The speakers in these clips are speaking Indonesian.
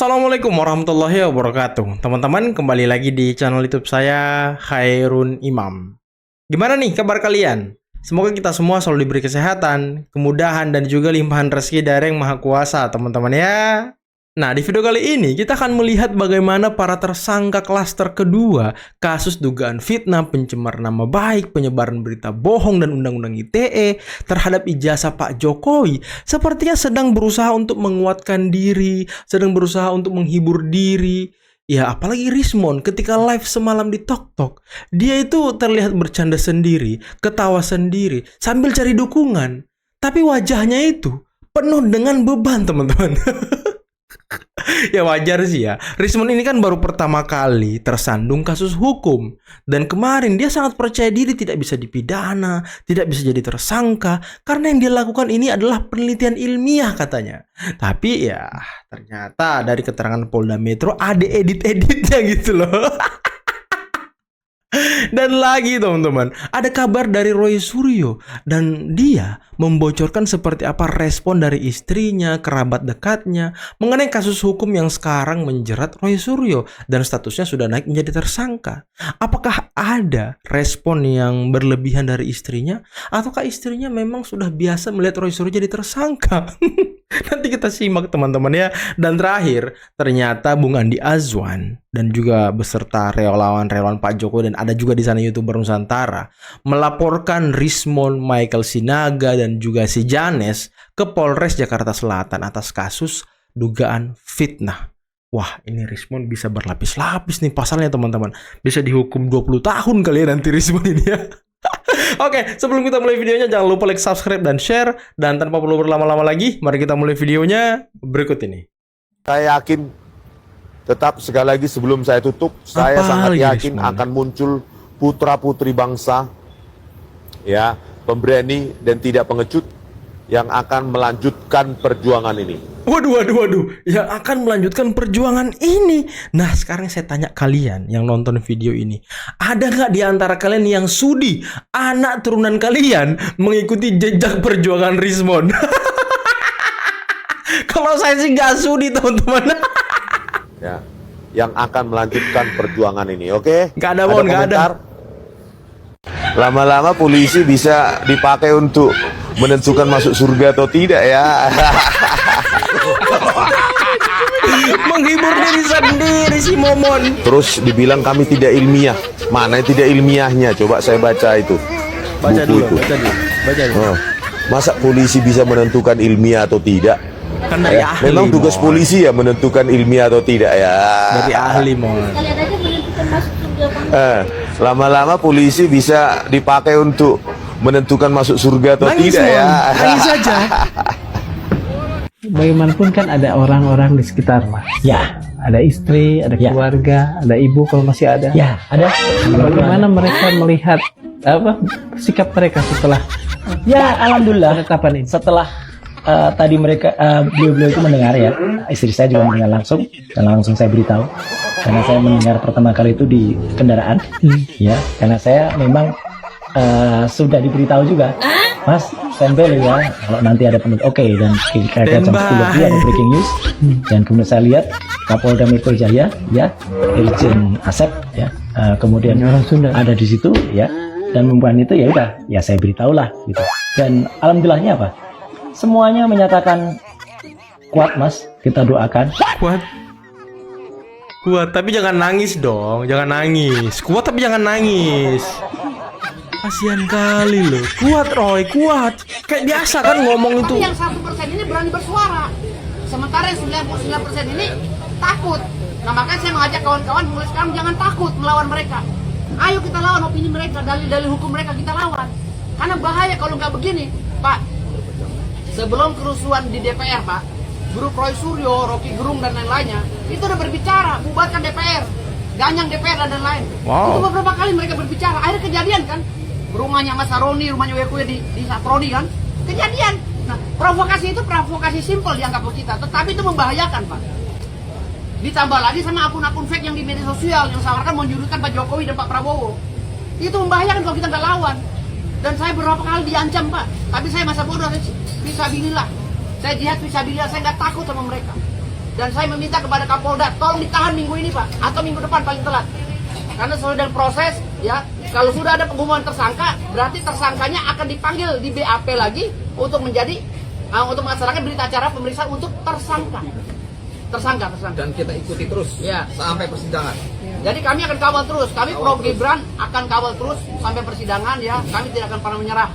Assalamualaikum warahmatullahi wabarakatuh. Teman-teman, kembali lagi di channel YouTube saya, Khairun Imam. Gimana nih kabar kalian? Semoga kita semua selalu diberi kesehatan, kemudahan, dan juga limpahan rezeki dari Yang Maha Kuasa, teman-teman ya. Nah, di video kali ini kita akan melihat bagaimana para tersangka klaster kedua kasus dugaan fitnah, pencemaran nama baik, penyebaran berita bohong, dan undang-undang ITE terhadap ijazah Pak Jokowi sepertinya sedang berusaha untuk menguatkan diri, sedang berusaha untuk menghibur diri. Ya, apalagi Rismon ketika live semalam di TokTok, dia itu terlihat bercanda sendiri, ketawa sendiri, sambil cari dukungan. Tapi wajahnya itu penuh dengan beban, teman-teman. Ya wajar sih ya. Rismon ini kan baru pertama kali tersandung kasus hukum. Dan kemarin dia sangat percaya diri tidak bisa dipidana, tidak bisa jadi tersangka, karena yang dia lakukan ini adalah penelitian ilmiah katanya. Tapi ya ternyata dari keterangan Polda Metro ada edit-editnya gitu loh. Dan lagi teman-teman, ada kabar dari Roy Suryo dan dia membocorkan seperti apa respon dari istrinya, kerabat dekatnya mengenai kasus hukum yang sekarang menjerat Roy Suryo dan statusnya sudah naik menjadi tersangka. Apakah ada respon yang berlebihan dari istrinya ataukah istrinya memang sudah biasa melihat Roy Suryo jadi tersangka? Nanti kita simak teman-teman ya. Dan terakhir, ternyata Bung Andi Azwan dan juga beserta relawan-relawan Pak Jokowi dan ada juga di sana YouTuber Nusantara melaporkan Rismon, Michael Sinaga dan juga si Janes ke Polres Jakarta Selatan atas kasus dugaan fitnah. Wah, ini Rismon bisa berlapis-lapis nih pasalnya teman-teman. Bisa dihukum 20 tahun kali ya nanti Rismon ini ya. Oke, sebelum kita mulai videonya jangan lupa like, subscribe, dan share. Dan tanpa perlu berlama-lama lagi, mari kita mulai videonya berikut ini. Saya yakin, tetap sekali lagi sebelum saya tutup, saya sangat yakin akan muncul putra-putri bangsa, ya, pemberani dan tidak pengecut yang akan melanjutkan perjuangan ini. Waduh, yang akan melanjutkan perjuangan ini. Nah, sekarang saya tanya kalian yang nonton video ini, ada nggak di antara kalian yang sudi anak turunan kalian mengikuti jejak perjuangan Rismon? Kalau saya sih nggak sudi, teman-teman. Ya, yang akan melanjutkan perjuangan ini, oke? Nggak ada, Bon, nggak ada. Lama-lama polisi bisa dipakai untuk menentukan masuk surga atau tidak ya. Menghibur diri sendiri si Momon. Terus dibilang kami tidak ilmiah. Mana tidak ilmiahnya? Coba saya baca itu. Baca buku dulu, itu. baca dulu. Oh. Masa polisi bisa menentukan ilmiah atau tidak? Kan dari ahli. Memang tugas polisi ya menentukan ilmiah atau tidak ya. Dari ahli, Mon. Kalian aja menentukan masuk surga apa? Lama-lama polisi bisa dipakai untuk menentukan masuk surga atau Nangis, tidak ya. Nangis saja. Bagaimanapun kan ada orang-orang di sekitar Mas. Ya, Ada istri, ada Ya. keluarga, ada ibu kalau masih ada. ya ada. Bagaimana mereka melihat sikap mereka setelah Ya, alhamdulillah. penetapan ini? Setelah tadi mereka beliau-beliau itu mendengar ya, istri saya juga mendengar langsung dan langsung saya beritahu karena saya mendengar pertama kali itu di kendaraan, ya, karena saya memang sudah diberitahu juga, Mas, standby ya, kalau nanti ada penutup, oke, dan kira-kira jam 10 lebih ada breaking news, dan kemudian saya lihat Kapolda Metro Jaya, ya, Irjen Asep, ya, kemudian Orang Sunda. ada di situ, ya, dan membuat itu ya udah, ya saya beritahu lah, gitu, dan alhamdulillahnya apa? Semuanya menyatakan kuat Mas, kita doakan. Kuat, tapi jangan nangis dong, jangan nangis. Kuat tapi jangan nangis. Kasihan kali loh. Kuat Roy, kuat. Kayak biasa kan ngomong itu. Tapi yang 1% ini berani bersuara. Sementara yang 99% ini takut. Nah makanya saya mengajak kawan-kawan mulai sekarang jangan takut melawan mereka. Ayo kita lawan opini mereka, dalil-dalil hukum mereka kita lawan. Karena bahaya kalau nggak begini, Pak. Sebelum kerusuhan di DPR, Pak, grup Roy Suryo, Rocky Gerung dan lain-lainnya itu udah berbicara bubarkan DPR, ganyang DPR dan lain-lain. Wow. Itu beberapa kali mereka berbicara. Akhirnya kejadian kan, rumahnya Mas Aroni, rumahnya Wekuya di Saprodi kan, kejadian. Nah, provokasi itu provokasi simpel dianggap kita, tetapi itu membahayakan, Pak. Ditambah lagi sama akun-akun fake yang di media sosial yang seakan menjudutkan Pak Jokowi dan Pak Prabowo. Itu membahayakan kalau kita nggak lawan. Dan saya beberapa kali diancam, Pak. Tapi saya masa bodoh, fisabilillah. Saya jihad fisabilillah, saya nggak takut sama mereka. Dan saya meminta kepada Kapolda, tolong ditahan minggu ini Pak, atau minggu depan paling telat. Karena sesuai dengan proses, ya, kalau sudah ada pengumuman tersangka, berarti tersangkanya akan dipanggil di BAP lagi untuk menjadi, untuk melaksanakan berita acara pemeriksaan untuk tersangka. Tersangka. Dan kita ikuti terus Ya. sampai persidangan. Jadi kami akan kawal terus, kami Pro Gibran akan kawal terus sampai persidangan ya, kami tidak akan pernah menyerah.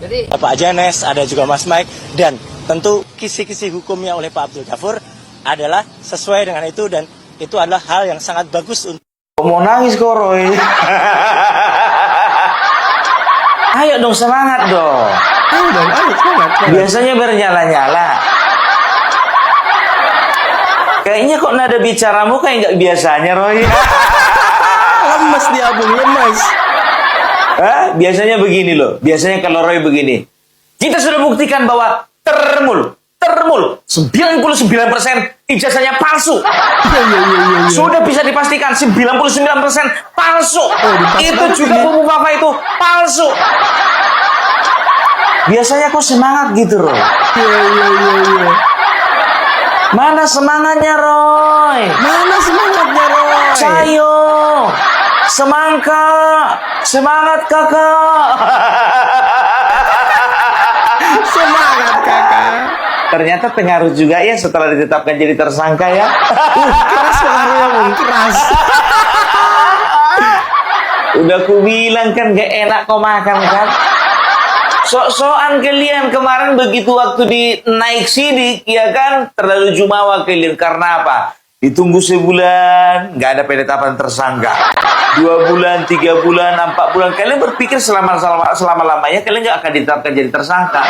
Jadi Pak Janes, ada juga Mas Mike, dan tentu kisi-kisi hukumnya oleh Pak Abdul Ghafur adalah sesuai dengan itu, dan itu adalah hal yang sangat bagus untuk... Mau nangis kok Roy. Ayo dong, semangat dong. Ayo dong, ayo semangat. Biasanya bernyala-nyala. Kayaknya kok nada bicaramu kayak nggak biasanya Roy. Lemes dia Bung, lemes. Hah? Biasanya begini loh. Biasanya kalau Roy begini. Kita sudah buktikan bahwa termul 99% ijazahnya palsu. Iya. Sudah bisa dipastikan 99% palsu. Itu banget juga ini. buku papa itu palsu. Biasanya kok semangat gitu Roy. Iya. Mana semangatnya Roy? Mana semangatnya Roy? Ayo, semangka, semangat kakak. Semangat kakak. Ternyata pengaruh juga ya setelah ditetapkan jadi tersangka ya. Keras pengaruhnya Bung, keras. Udah ku bilang kan gak enak kau makan kan. Sok-sokan kalian kemarin begitu waktu di naik sidik ya kan, terlalu jumawa kalian. Karena apa? Ditunggu sebulan nggak ada penetapan tersangka, 2 bulan, 3 bulan, 4 bulan. Kalian berpikir selama-lamanya kalian nggak akan ditetapkan jadi tersangka.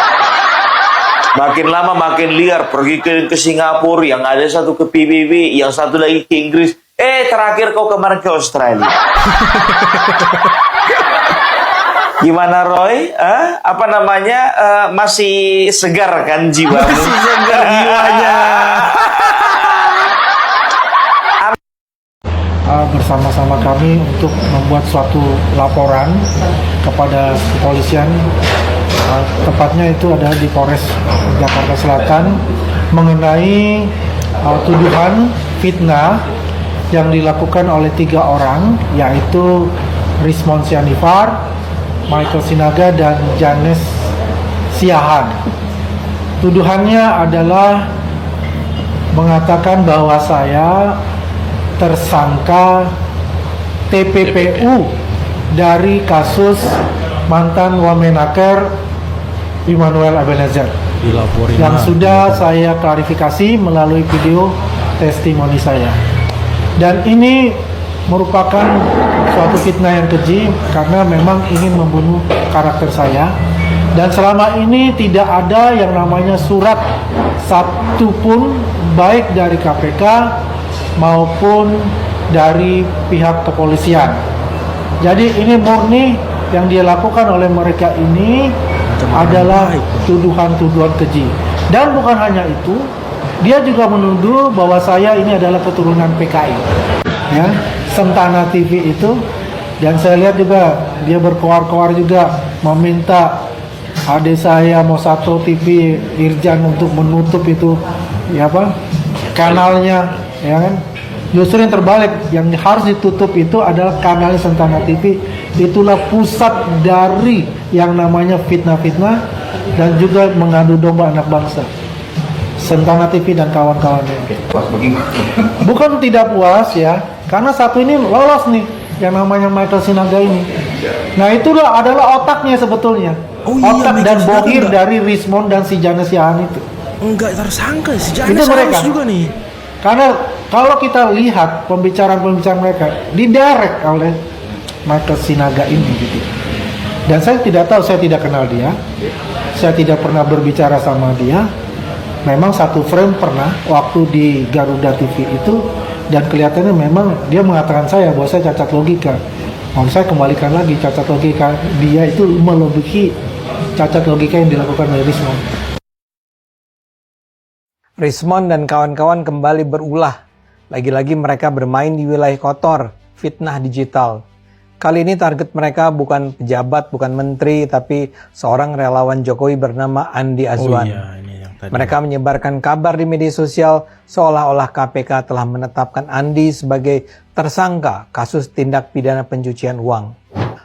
Makin lama makin liar, pergi ke Singapura, yang ada satu ke PBB, yang satu lagi ke Inggris. Terakhir kau kemarin ke Australia. Gimana Roy? Apa namanya? Masih segar kan jiwamu? Masih segar jiwanya. Bersama-sama kami untuk membuat suatu laporan kepada kepolisian, tepatnya itu ada di Polres Jakarta Selatan, mengenai tuduhan fitnah yang dilakukan oleh 3 orang, yaitu Rismon Sianifar, Michael Sinaga, dan Janes Siahan. Tuduhannya adalah mengatakan bahwa saya tersangka TPPU dari kasus mantan Wamenaker Immanuel Ebenezer yang sudah saya klarifikasi melalui video testimoni saya. Dan ini merupakan suatu fitnah yang keji karena memang ingin membunuh karakter saya. Dan selama ini tidak ada yang namanya surat satupun baik dari KPK maupun dari pihak kepolisian. Jadi ini murni yang dia lakukan oleh mereka ini adalah tuduhan-tuduhan keji. Dan bukan hanya itu, dia juga menuduh bahwa saya ini adalah keturunan PKI. Ya, Sentana TV itu, dan saya lihat juga dia berkoar-koar juga meminta adik saya Mosato TV Irjan untuk menutup itu kanalnya, ya kan? Justru yang terbalik, yang harus ditutup itu adalah kanal Sentana TV. Itulah pusat dari yang namanya fitnah-fitnah dan juga mengadu domba anak bangsa. Sentana TV dan kawan-kawannya. Bukan tidak puas ya, karena satu ini lolos nih, yang namanya Michael Sinaga ini. Nah itulah adalah otaknya sebetulnya. Otak dan bohir dari Rismon dan si Janes Siahan itu. Enggak tersangka, si Janes Itu mereka juga nih. Karena kalau kita lihat pembicaraan-pembicaraan mereka didirect oleh Michael Sinaga ini gitu. Dan saya tidak tahu, saya tidak kenal dia. Saya tidak pernah berbicara sama dia. Memang satu frame pernah waktu di Garuda TV itu, dan kelihatannya memang dia mengatakan saya bahwa saya cacat logika. Saya kembalikan lagi, cacat logika dia itu melebihi cacat logika yang dilakukan oleh Rismon. Rismon dan kawan-kawan kembali berulah. Lagi-lagi mereka bermain di wilayah kotor, fitnah digital. Kali ini target mereka bukan pejabat, bukan menteri, tapi seorang relawan Jokowi bernama Andi Azwan. Oh iya, ini yang tadi. Mereka menyebarkan kabar di media sosial seolah-olah KPK telah menetapkan Andi sebagai tersangka kasus tindak pidana pencucian uang.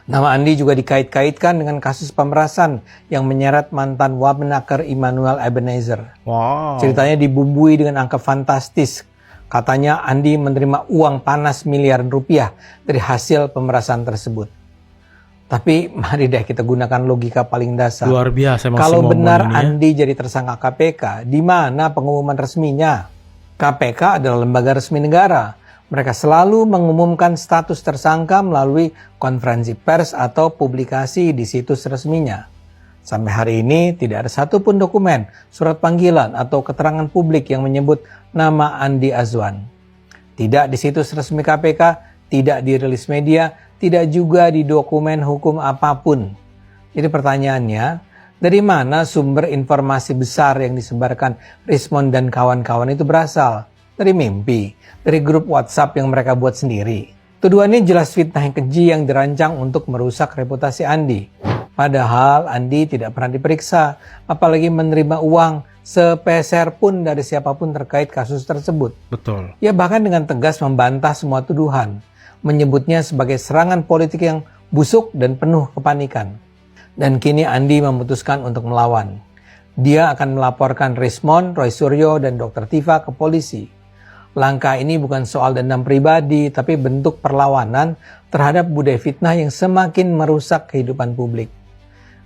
Nama Andi juga dikait-kaitkan dengan kasus pemerasan yang menyeret mantan Wamenaker Immanuel Ebenezer. Wow. Ceritanya dibumbui dengan angka fantastis. Katanya Andi menerima uang panas miliaran rupiah dari hasil pemerasan tersebut. Tapi mari deh kita gunakan logika paling dasar. Luar biasa emang Kalau semua benar ini ya. Andi jadi tersangka KPK, di mana pengumuman resminya? KPK adalah lembaga resmi negara. Mereka selalu mengumumkan status tersangka melalui konferensi pers atau publikasi di situs resminya. Sampai hari ini tidak ada satupun dokumen, surat panggilan atau keterangan publik yang menyebut nama Andi Azwan. Tidak di situs resmi KPK, tidak dirilis media, tidak juga di dokumen hukum apapun. Jadi pertanyaannya, dari mana sumber informasi besar yang disebarkan Rismond dan kawan-kawan itu berasal? Dari mimpi, dari grup WhatsApp yang mereka buat sendiri. Tuduhannya jelas fitnah yang keji yang dirancang untuk merusak reputasi Andi. Padahal Andi tidak pernah diperiksa, apalagi menerima uang sepeser pun dari siapapun terkait kasus tersebut. Betul. Ia bahkan dengan tegas membantah semua tuduhan, menyebutnya sebagai serangan politik yang busuk dan penuh kepanikan. Dan kini Andi memutuskan untuk melawan. Dia akan melaporkan Rismond, Roy Suryo, dan Dr. Tifa ke polisi. Langkah ini bukan soal dendam pribadi, tapi bentuk perlawanan terhadap budaya fitnah yang semakin merusak kehidupan publik.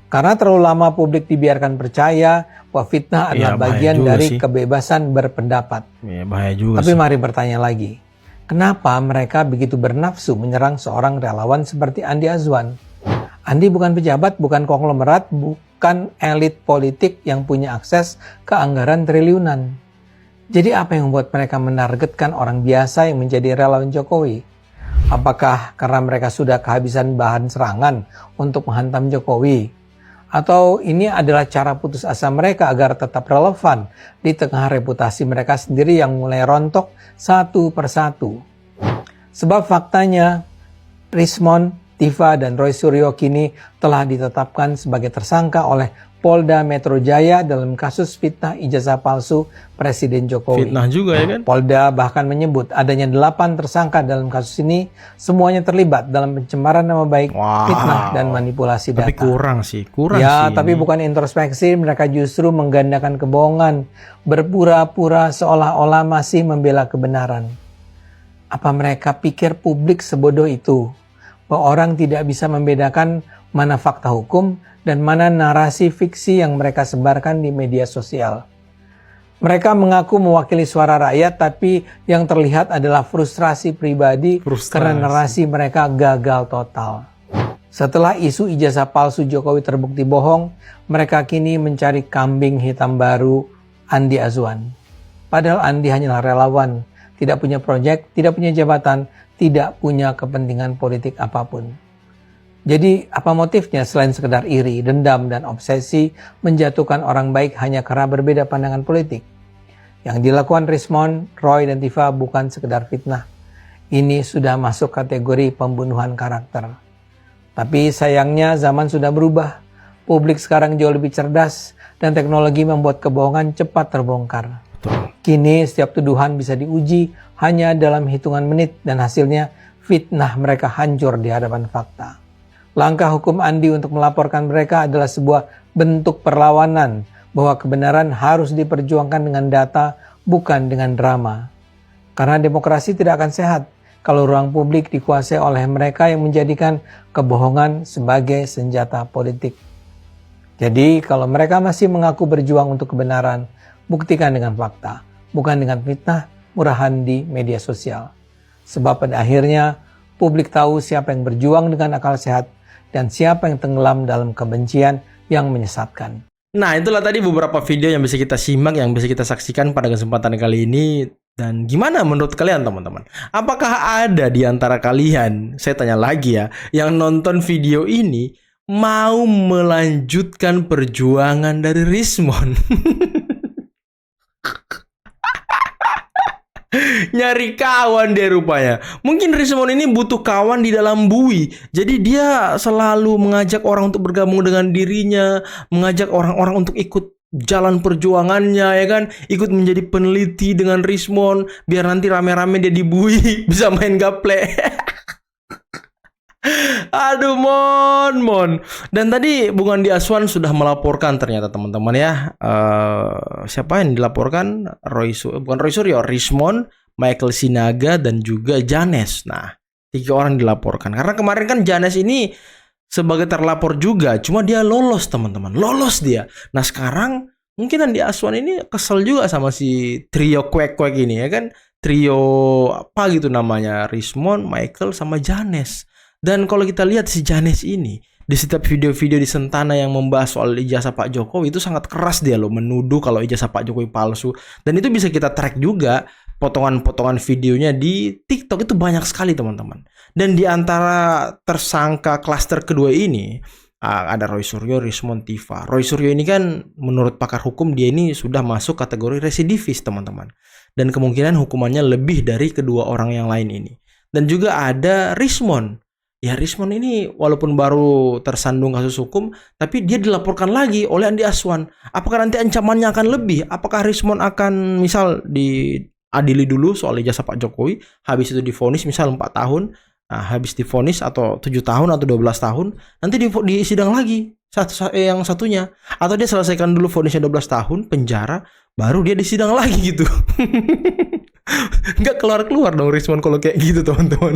Karena terlalu lama publik dibiarkan percaya bahwa fitnah adalah bagian dari kebebasan berpendapat. Iya, bahaya juga Tapi sih. mari bertanya lagi, kenapa mereka begitu bernafsu menyerang seorang relawan seperti Andi Azwan? Andi bukan pejabat, bukan konglomerat, bukan elit politik yang punya akses ke anggaran triliunan. Jadi apa yang membuat mereka menargetkan orang biasa yang menjadi relawan Jokowi? Apakah karena mereka sudah kehabisan bahan serangan untuk menghantam Jokowi? Atau ini adalah cara putus asa mereka agar tetap relevan di tengah reputasi mereka sendiri yang mulai rontok satu persatu? Sebab faktanya, Rismond, Tifa, dan Roy Suryo kini telah ditetapkan sebagai tersangka oleh Polda Metro Jaya dalam kasus fitnah ijazah palsu Presiden Jokowi. Fitnah juga ya kan? Polda bahkan menyebut adanya 8 tersangka dalam kasus ini, semuanya terlibat dalam pencemaran nama baik, fitnah, dan manipulasi data. Tapi kurang sih. Ya, tapi bukan introspeksi, mereka justru menggandakan kebohongan, berpura-pura seolah-olah masih membela kebenaran. Apa mereka pikir publik sebodoh itu? Bahwa orang tidak bisa membedakan mana fakta hukum dan mana narasi fiksi yang mereka sebarkan di media sosial. Mereka mengaku mewakili suara rakyat, tapi yang terlihat adalah frustrasi pribadi karena narasi mereka gagal total. Setelah isu ijazah palsu Jokowi terbukti bohong, mereka kini mencari kambing hitam baru, Andi Azwan. Padahal Andi hanyalah relawan, tidak punya proyek, tidak punya jabatan, tidak punya kepentingan politik apapun. Jadi apa motifnya selain sekedar iri, dendam, dan obsesi menjatuhkan orang baik hanya karena berbeda pandangan politik? Yang dilakukan Rismond, Roy, dan Tifa bukan sekedar fitnah. Ini sudah masuk kategori pembunuhan karakter. Tapi sayangnya zaman sudah berubah. Publik sekarang jauh lebih cerdas dan teknologi membuat kebohongan cepat terbongkar. Kini setiap tuduhan bisa diuji hanya dalam hitungan menit dan hasilnya fitnah mereka hancur di hadapan fakta. Langkah hukum Andi untuk melaporkan mereka adalah sebuah bentuk perlawanan bahwa kebenaran harus diperjuangkan dengan data, bukan dengan drama. Karena demokrasi tidak akan sehat kalau ruang publik dikuasai oleh mereka yang menjadikan kebohongan sebagai senjata politik. Jadi kalau mereka masih mengaku berjuang untuk kebenaran, buktikan dengan fakta, bukan dengan fitnah murahan di media sosial. Sebab pada akhirnya publik tahu siapa yang berjuang dengan akal sehat dan siapa yang tenggelam dalam kebencian yang menyesatkan. Nah, itulah tadi beberapa video yang bisa kita simak, yang bisa kita saksikan pada kesempatan kali ini. Dan gimana menurut kalian teman-teman? Apakah ada di antara kalian, saya tanya lagi ya, yang nonton video ini mau melanjutkan perjuangan dari Rismond? Nyari kawan dia rupanya. Mungkin Rismond ini butuh kawan di dalam bui. Jadi dia selalu mengajak orang untuk bergabung dengan dirinya, mengajak orang-orang untuk ikut jalan perjuangannya ya kan, ikut menjadi peneliti dengan Rismon biar nanti rame-rame dia dibui bisa main gaple. Aduh mon. Dan tadi Bung Andi Aswan sudah melaporkan ternyata teman-teman ya. Siapa yang dilaporkan? Bukan Roy Suryo, Rismon, Michael Sinaga dan juga Janes. Nah, 3 orang dilaporkan. Karena kemarin kan Janes ini sebagai terlapor juga, cuma dia lolos teman-teman, lolos dia. Nah sekarang mungkin Andi Aswan ini kesel juga sama si trio kuek-kuek ini ya kan, trio apa gitu namanya, Rismon, Michael sama Janes. Dan kalau kita lihat si Janes ini di setiap video-video di Sentana yang membahas soal ijazah Pak Jokowi itu sangat keras dia loh, menuduh kalau ijazah Pak Jokowi palsu. Dan itu bisa kita track juga potongan-potongan videonya di TikTok itu banyak sekali teman-teman. Dan di antara tersangka klaster kedua ini ada Roy Suryo, Rismon, Tifa. Roy Suryo ini kan menurut pakar hukum dia ini sudah masuk kategori residivis teman-teman. Dan kemungkinan hukumannya lebih dari kedua orang yang lain ini. Dan juga ada Rismon. Ya Rismon ini walaupun baru tersandung kasus hukum, tapi dia dilaporkan lagi oleh Andi Aswan. Apakah nanti ancamannya akan lebih? Apakah Rismon akan misal diadili dulu soal ijazah Pak Jokowi, habis itu divonis misal 4 tahun, nah, habis divonis atau 7 tahun atau 12 tahun, nanti di sidang lagi yang satunya. Atau dia selesaikan dulu vonisnya 12 tahun penjara, baru dia disidang lagi gitu. Nggak keluar-keluar dong Rismon kalau kayak gitu teman-teman.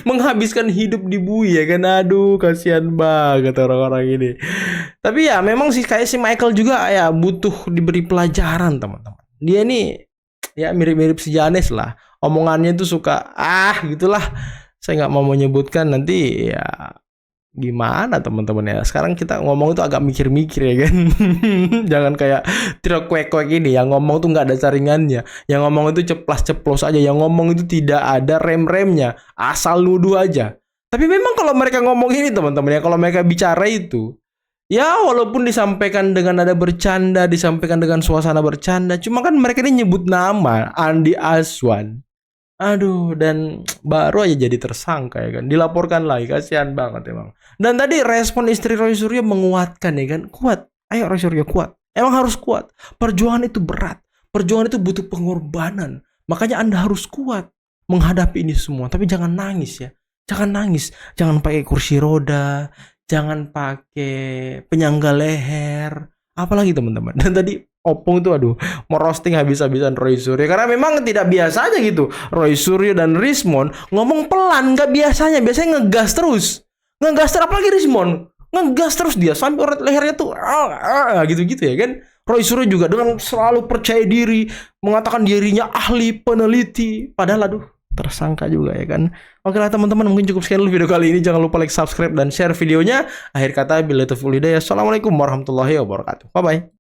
Menghabiskan hidup di bui ya kan. Aduh kasihan banget orang-orang ini. Tapi ya memang sih kayak si Michael juga ya butuh diberi pelajaran teman-teman. Dia ini ya mirip-mirip si Janes lah. Omongannya tuh suka gitulah. Saya nggak mau menyebutkan nanti ya gimana teman-teman ya. Sekarang kita ngomong itu agak mikir-mikir ya kan. Jangan kayak trio kuek-kuek ini yang ngomong tuh nggak ada saringannya. Yang ngomong itu ceplas-ceplos aja. Yang ngomong itu tidak ada rem-remnya. Asal nuduh aja. Tapi memang kalau mereka ngomong ini teman-teman ya, kalau mereka bicara itu ya walaupun disampaikan dengan nada bercanda, disampaikan dengan suasana bercanda, cuma kan mereka ini nyebut nama Andi Aswan. Aduh, dan baru aja jadi tersangka ya kan, dilaporkan lagi, kasihan banget emang. Dan tadi respon istri Roy Suryo menguatkan ya kan, kuat, ayo Roy Suryo kuat, emang harus kuat. Perjuangan itu berat, perjuangan itu butuh pengorbanan, makanya Anda harus kuat menghadapi ini semua. Tapi jangan nangis ya, jangan nangis, jangan pakai kursi roda, jangan pakai penyangga leher, apalagi teman-teman. Dan tadi Opung itu aduh mau roasting habis-habisan Roy Suryo karena memang tidak biasa aja gitu. Roy Suryo dan Rismon ngomong pelan, nggak biasanya ngegas terus, apalagi Rismon ngegas terus dia sampai urat lehernya tuh gitu-gitu ya kan. Roy Suryo juga dengan selalu percaya diri mengatakan dirinya ahli peneliti, padahal aduh tersangka juga ya kan. Oke lah teman-teman, mungkin cukup sekian dulu video kali ini. Jangan lupa like, subscribe dan share videonya. Akhir kata billahi taufiq wal hidayah. Assalamualaikum warahmatullahi wabarakatuh. Bye bye.